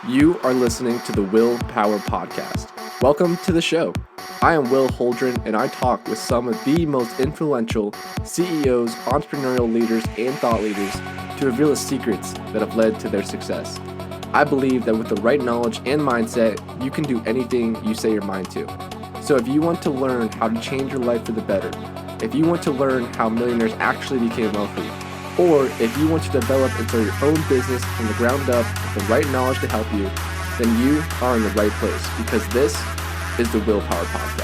You are listening to the Will Power Podcast. Welcome to the show. I am Will Holdren, and I talk with some of the most influential CEOs, entrepreneurial leaders, and thought leaders to reveal the secrets that have led to their success. I believe that with the right knowledge and mindset, you can do anything you say your mind to. So if you want to learn how to change your life for the better, if you want to learn how millionaires actually became wealthy, or if you want to develop and start your own business from the ground up with the right knowledge to help you, then you are in the right place because this is the Willpower Podcast.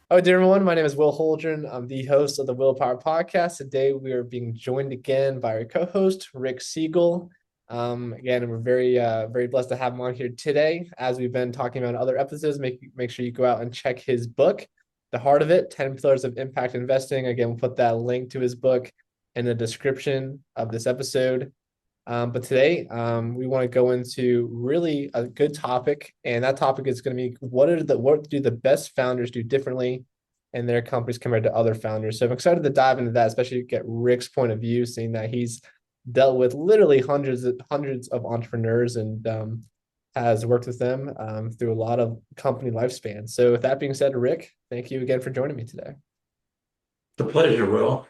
Hello, dear everyone. My name is Will Holdren. I'm the host of the Willpower Podcast. Today, we are being joined again by our co-host, Rick Segal. Again, we're very blessed to have him on here today. As we've been talking about in other episodes, make sure you go out and check his book, The Heart of It, 10 Pillars of Impact Investing. Again, we'll put that link to his book in the description of this episode. But today, we want to go into really a good topic, and that topic is going to be what do the best founders do differently in their companies compared to other founders. So I'm excited to dive into that, especially to get Rick's point of view, seeing that he's dealt with literally hundreds of entrepreneurs and has worked with them through a lot of company lifespans. So with that being said, Rick, thank you again for joining me today. The pleasure, Will.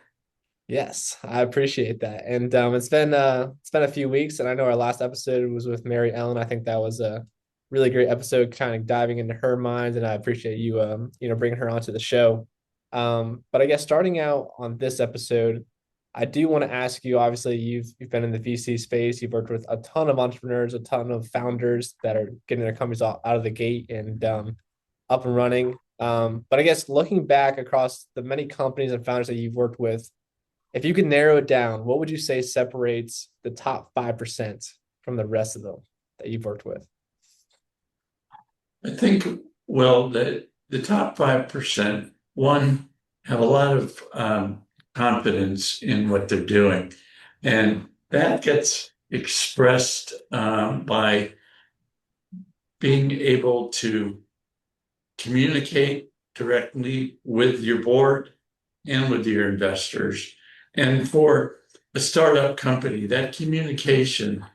Yes, I appreciate that. And it's been a few weeks, and I know our last episode was with Mary Ellen. I think that was a really great episode, kind of diving into her mind, and I appreciate you bringing her onto the show. But I guess starting out on this episode, I do want to ask you, obviously, you've been in the VC space, you've worked with a ton of entrepreneurs, a ton of founders that are getting their companies out of the gate and up and running. But I guess looking back across the many companies and founders that you've worked with, if you could narrow it down, what would you say separates the top 5% from the rest of them that you've worked with? I think, well, the top 5%, one, have a lot of confidence in what they're doing. And that gets expressed by being able to communicate directly with your board and with your investors. And for a startup company, that communication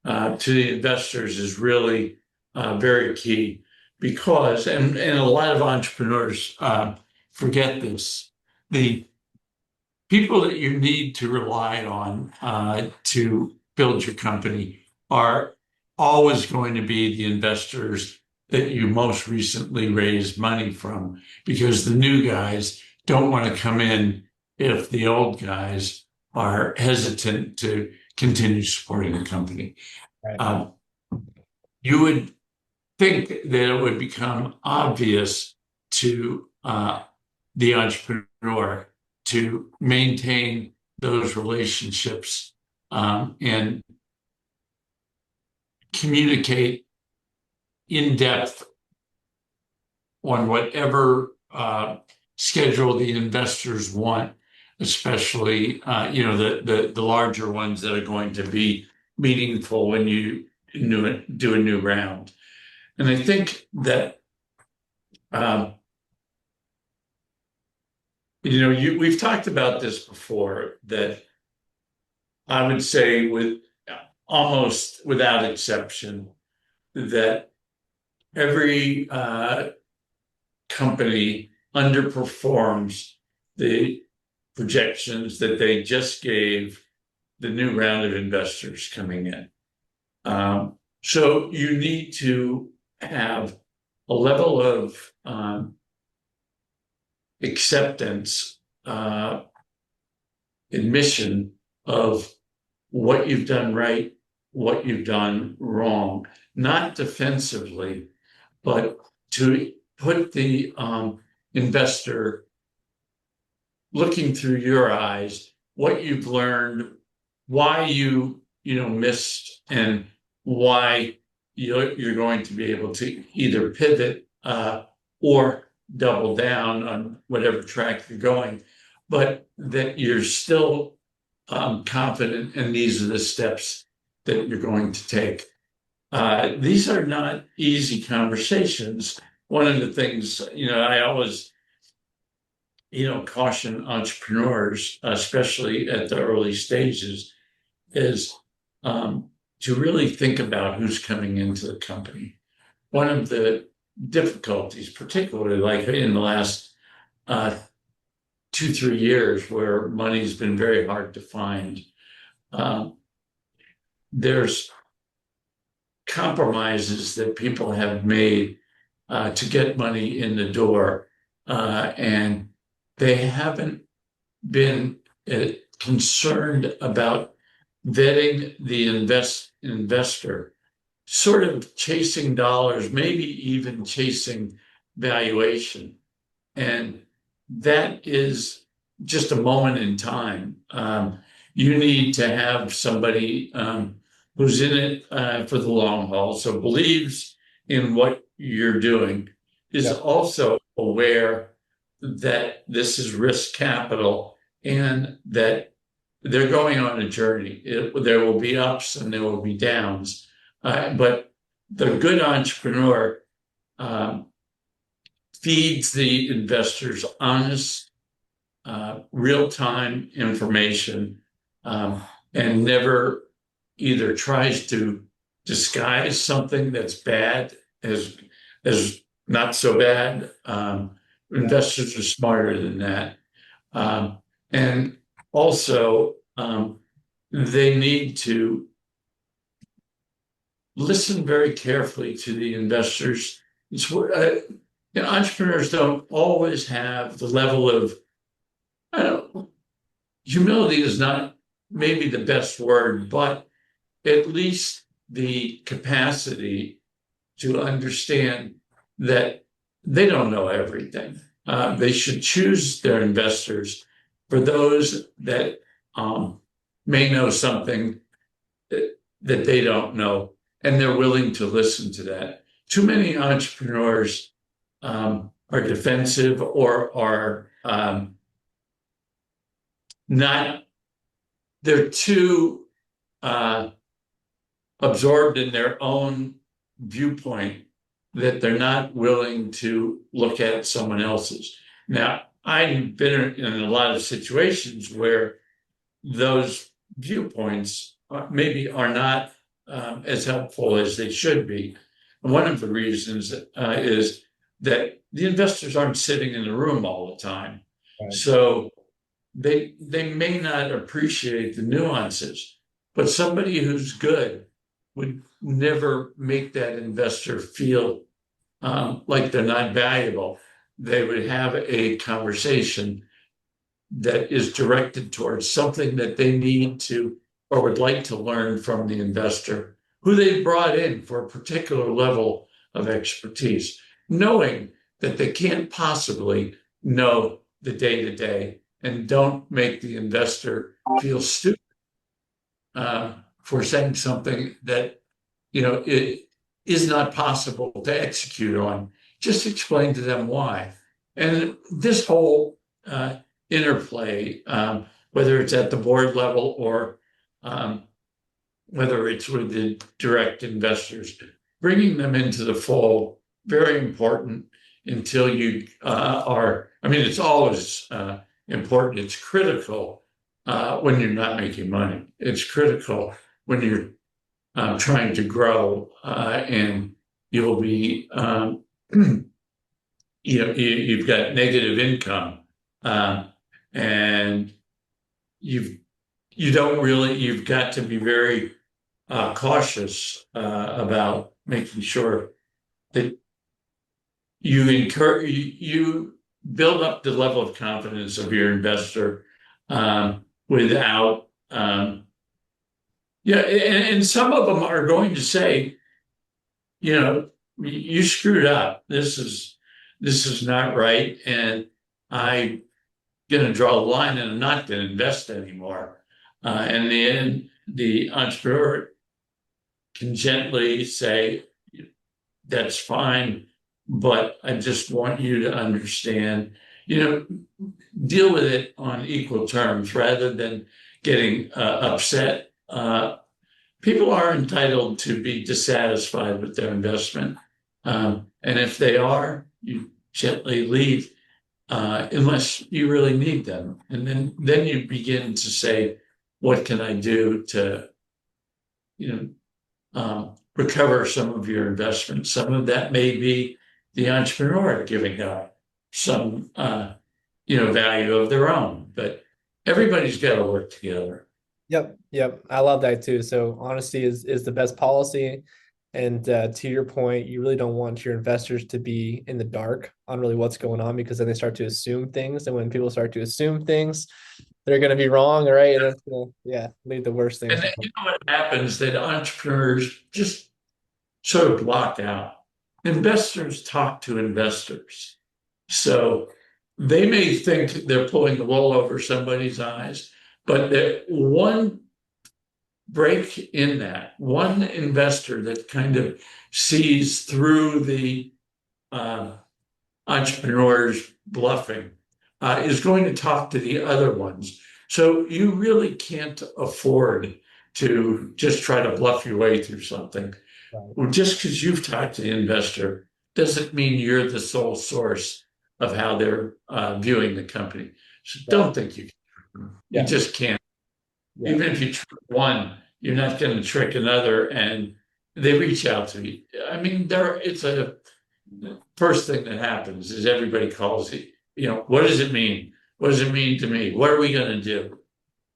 to the investors is really very key because, and a lot of entrepreneurs forget this, the people that you need to rely on to build your company are always going to be the investors that you most recently raised money from, because the new guys don't want to come in if the old guys are hesitant to continue supporting the company. Right. You would think that it would become obvious to the entrepreneur to maintain those relationships and communicate in depth on whatever schedule the investors want, especially the larger ones that are going to be meaningful when you do a new round. And I think that we've talked about this before, that I would say with almost without exception that every company underperforms the projections that they just gave the new round of investors coming in. So you need to have a level of acceptance, admission of what you've done right, what you've done wrong, not defensively, but to put the investor looking through your eyes, what you've learned, why you missed, and why you're going to be able to either pivot or double down on whatever track you're going, but that you're still confident, and these are the steps that you're going to take. These are not easy conversations. One of the things, I always caution entrepreneurs, especially at the early stages, is to really think about who's coming into the company. One of the difficulties, particularly like in the last 2, 3 years, where money's been very hard to find, um, there's compromises that people have made to get money in the door, and they haven't been concerned about vetting the investor, sort of chasing dollars, maybe even chasing valuation. And that is just a moment in time. You need to have somebody who's in it for the long haul, so believes in what you're doing, is Yeah. also aware that this is risk capital and that they're going on a journey. There will be ups and there will be downs, but the good entrepreneur um, feeds the investors honest, real-time information, and never either tries to disguise something that's bad as not so bad. Investors are smarter than that, and also they need to listen very carefully to the investors. Entrepreneurs don't always have the level of, I don't know, humility is not maybe the best word, but at least the capacity to understand that they don't know everything. They should choose their investors for those that may know something that they don't know, and they're willing to listen to that. Too many entrepreneurs are defensive or are not, they're too absorbed in their own viewpoint that they're not willing to look at someone else's. Now, I've been in a lot of situations where those viewpoints maybe are not as helpful as they should be. And one of the reasons is that the investors aren't sitting in the room all the time. Right. So they may not appreciate the nuances, but somebody who's good would never make that investor feel like they're not valuable. They would have a conversation that is directed towards something that they need to or would like to learn from the investor, who they brought in for a particular level of expertise, knowing that they can't possibly know the day-to-day, and don't make the investor feel stupid for saying something that it is not possible to execute on. Just explain to them why. And this whole interplay, whether it's at the board level or whether it's with the direct investors, bringing them into the fold, very important until you it's always important. It's critical when you're not making money. It's critical when you're trying to grow, and you'll be, you've got negative income, and you've got to be very cautious about making sure that you build up the level of confidence of your investor without and some of them are going to say, you screwed up. This is not right, and I'm going to draw the line, and I'm not going to invest anymore. And then the entrepreneur can gently say, that's fine, but I just want you to understand, deal with it on equal terms rather than getting upset. People are entitled to be dissatisfied with their investment. And if they are, you gently leave. unless you really need them. And then you begin to say, what can I do to, you know, recover some of your investment? Some of that may be the entrepreneur giving up some, value of their own, but everybody's got to work together. Yep, yep. I love that too. So honesty is the best policy. And to your point, you really don't want your investors to be in the dark on really what's going on because then they start to assume things. And when people start to assume things, they're going to be wrong, right? And that's going to, yeah, lead to worse And things. then, what happens that entrepreneurs just sort of block out. Investors talk to investors. So they may think they're pulling the wool over somebody's eyes, but that one break in that, one investor that kind of sees through the uh, entrepreneurs bluffing is going to talk to the other ones. So you really can't afford to just try to bluff your way through something. Right. Well, just because you've talked to the investor doesn't mean you're the sole source of how they're viewing the company. So Right. don't think you can. You Yeah. just can't. Yeah. Even if you trick one, you're not going to trick another. And they reach out to me. I mean, it's a first thing that happens is everybody calls it, what does it mean? What does it mean to me? What are we going to do?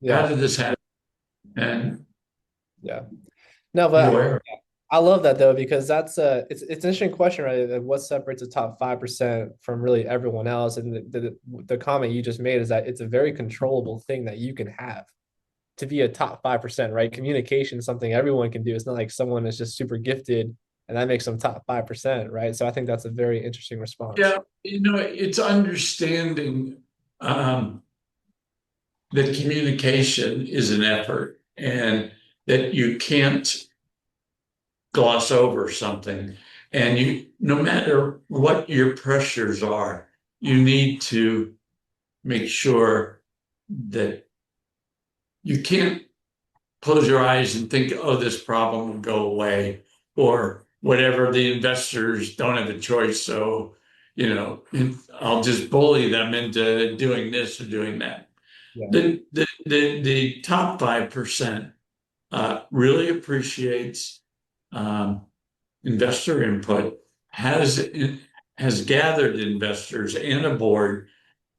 How Yeah. did this happen? And Yeah. No, you but are. I love that though, because that's it's an interesting question, right? Of what separates the top 5% from really everyone else. And the comment you just made is that it's a very controllable thing that you can have to be a top 5%, right? Communication is something everyone can do. It's not like someone is just super gifted and that makes them top 5%, right? So I think that's a very interesting response. Yeah, it's understanding um, that communication is an effort and that you can't gloss over something. And no matter what your pressures are, you need to make sure that you can't close your eyes and think, oh, this problem will go away, or whatever. The investors don't have a choice. So, I'll just bully them into doing this or doing that. Yeah. The top 5% really appreciates um, investor input, has has gathered investors and a board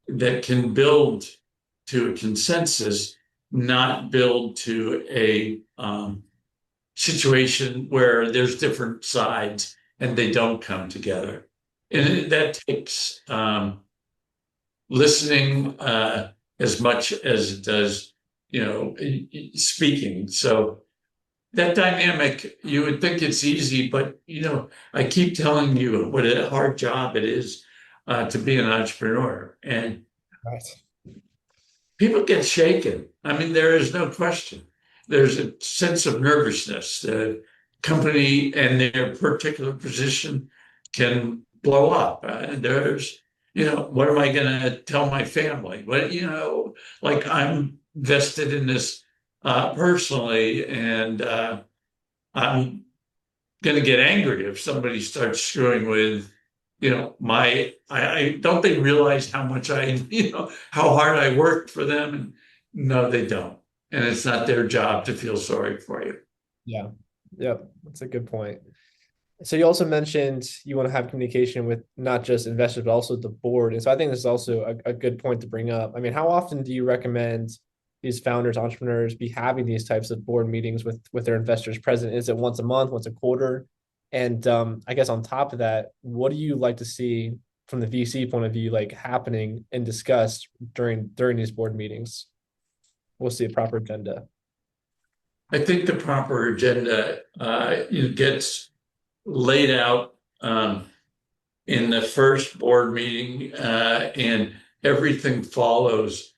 that can build to a consensus, not build to a situation where there's different sides and they don't come together. And that takes listening as much as it does, speaking. So that dynamic, you would think it's easy, but I keep telling you what a hard job it is to be an entrepreneur, and Right. people get shaken. I mean, there is no question. There's a sense of nervousness. The company and their particular position can blow up. What am I going to tell my family? But, like I'm vested in this personally, and I'm going to get angry if somebody starts screwing with, I don't they realize how much how hard I worked for them? And no, they don't. And it's not their job to feel sorry for you. Yeah. Yep. That's a good point. So you also mentioned you want to have communication with not just investors, but also the board. And so I think this is also a good point to bring up. I mean, how often do you recommend these founders, entrepreneurs be having these types of board meetings with their investors present? Is it once a month, once a quarter? And I guess on top of that, what do you like to see from the VC point of view, like happening and discussed during these board meetings? What's the proper agenda? I think the proper agenda gets laid out in the first board meeting, and everything follows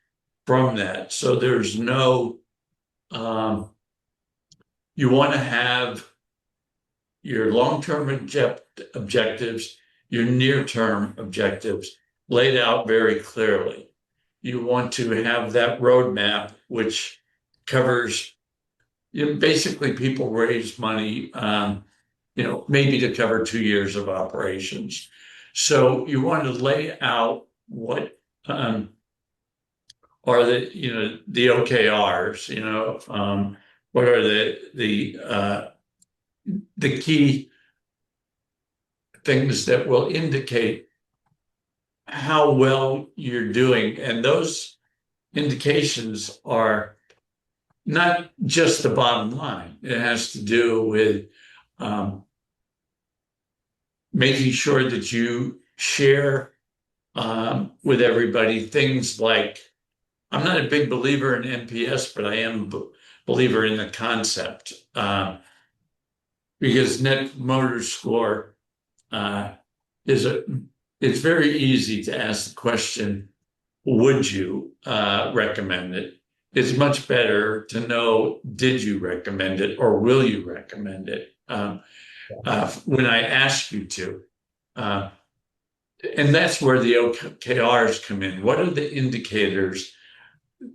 from that. So there's no, you want to have your long-term objectives, your near-term objectives laid out very clearly. You want to have that roadmap, which covers, basically people raise money, maybe to cover 2 years of operations. So you want to lay out what are the OKRs, what are the key things that will indicate how well you're doing. And those indications are not just the bottom line. It has to do with making sure that you share with everybody things like, I'm not a big believer in NPS, but I am a believer in the concept, because Net Promoter Score uh, is it's very easy to ask the question, would you recommend it? It's much better to know, did you recommend it or will you recommend it? When I ask you to. Uh, and that's where the OKRs come in. What are the indicators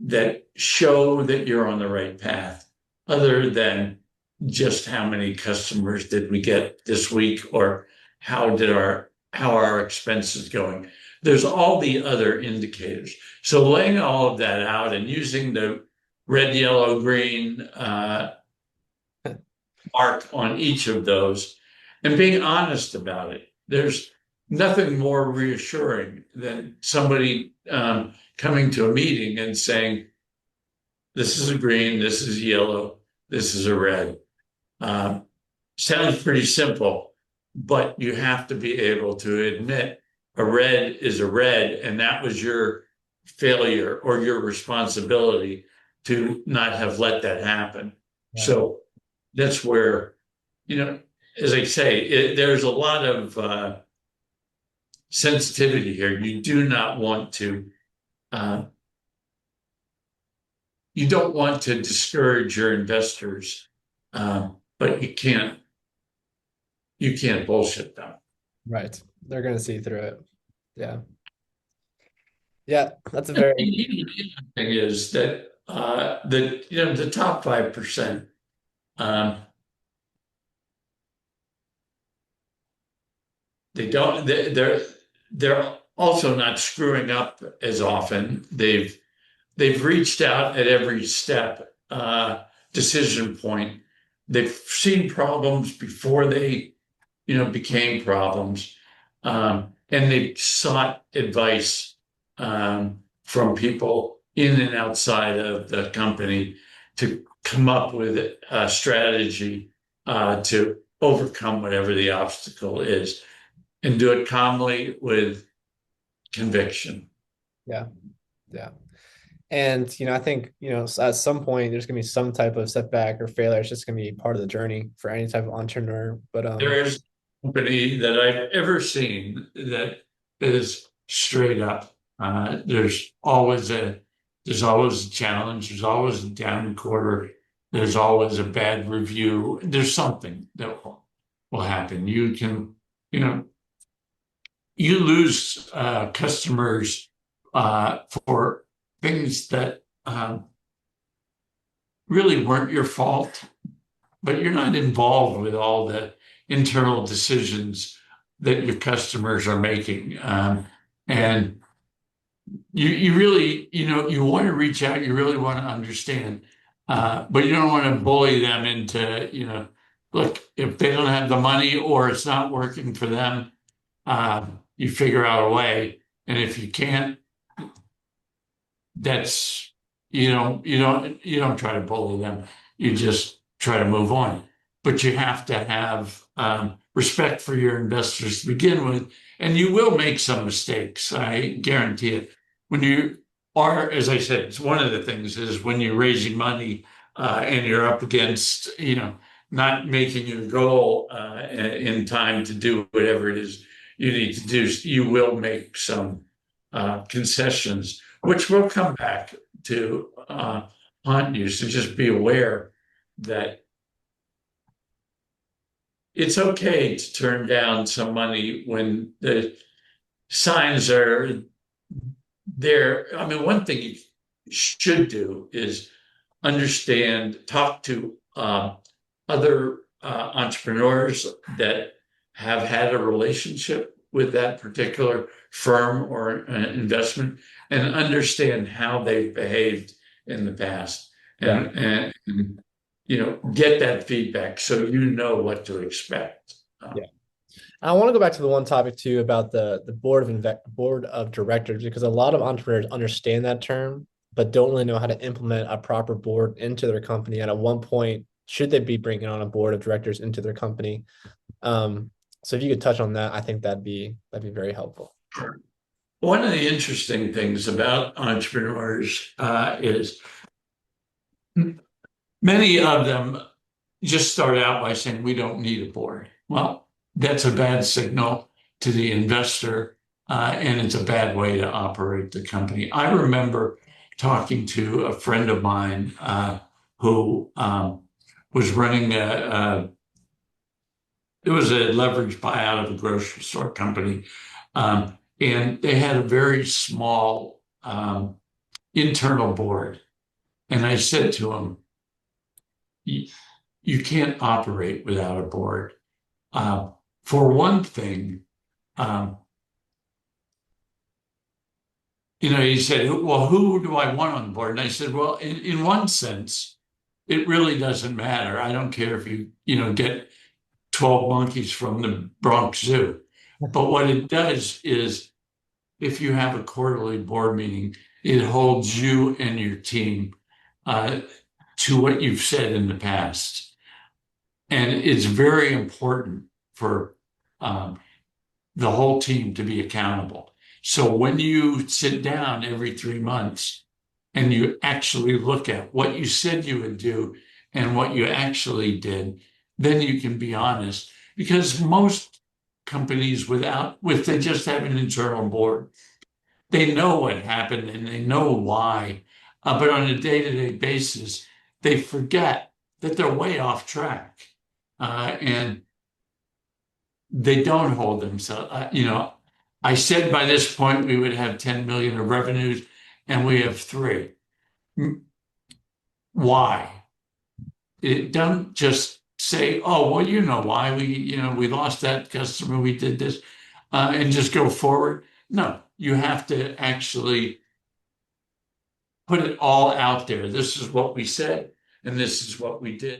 that show that you're on the right path, other than just how many customers did we get this week, or how are our expenses going? There's all the other indicators. So laying all of that out and using the red, yellow, green mark on each of those and being honest about it. There's nothing more reassuring than somebody coming to a meeting and saying, this is a green, this is yellow, this is a red. Sounds pretty simple, but you have to be able to admit a red is a red, and that was your failure or your responsibility to not have let that happen. Yeah. So that's where, as I say, there's a lot of sensitivity here. You do not want to, you don't want to discourage your investors, but you can't bullshit them. Right. They're going to see through it. Yeah. Yeah. That's a very. The thing is that the top 5%, they're also not screwing up as often. They've reached out at every step, decision point. They've seen problems before they, became problems, and they've sought advice from people in and outside of the company to come up with a strategy to overcome whatever the obstacle is, and do it calmly with conviction. Yeah. Yeah. And, I think, at some point there's going to be some type of setback or failure. It's just going to be part of the journey for any type of entrepreneur. But, There is a company that I've ever seen that is straight up. There's always a challenge. There's always a down quarter. There's always a bad review. There's something that will happen. You lose customers for things that really weren't your fault, but you're not involved with all the internal decisions that your customers are making. And you really, you want to reach out, you really want to understand, but you don't want to bully them into, look, if they don't have the money or it's not working for them, you figure out a way. And if you can't, that's, you don't try to bully them. You just try to move on. But you have to have respect for your investors to begin with, and you will make some mistakes. I guarantee it. When you are, as I said, it's one of the things is when you're raising money and you're up against, not making your goal in time to do whatever it is you need to do, you will make some concessions, which will come back to haunt you. So just be aware that it's okay to turn down some money when the signs are there. I mean, one thing you should do is talk to other entrepreneurs that have had a relationship with that particular firm or investment and understand how they've behaved in the past Yeah. and get that feedback so you know what to expect. Yeah. I want to go back to the one topic too about the board of directors, because a lot of entrepreneurs understand that term but don't really know how to implement a proper board into their company. And at one point, should they be bringing on a board of directors into their company? So if you could touch on that, I think that'd be very helpful. One of the interesting things about entrepreneurs is many of them just start out by saying, we don't need a board. Well, that's a bad signal to the investor, and it's a bad way to operate the company. I remember talking to a friend of mine who was running it was a leveraged buyout of a grocery store company. And they had a very small internal board. And I said to him, you can't operate without a board. For one thing, um, he said, well, who do I want on the board? And I said, well, in one sense, it really doesn't matter. I don't care if get 12 monkeys from the Bronx Zoo. But what it does is if you have a quarterly board meeting, it holds you and your team to what you've said in the past. And it's very important for the whole team to be accountable. So when you sit down every 3 months and you actually look at what you said you would do and what you actually did, then you can be honest. Because most companies they just have an internal board, they know what happened and they know why. But on a day-to-day basis, they forget that they're way off track. And they don't hold themselves. I said by this point we would have 10 million of revenues, and we have 3. Why? Don't just say, "Oh, well, you know why we lost that customer, we did this," and just go forward. No, you have to actually put it all out there. This is what we said, and this is what we did.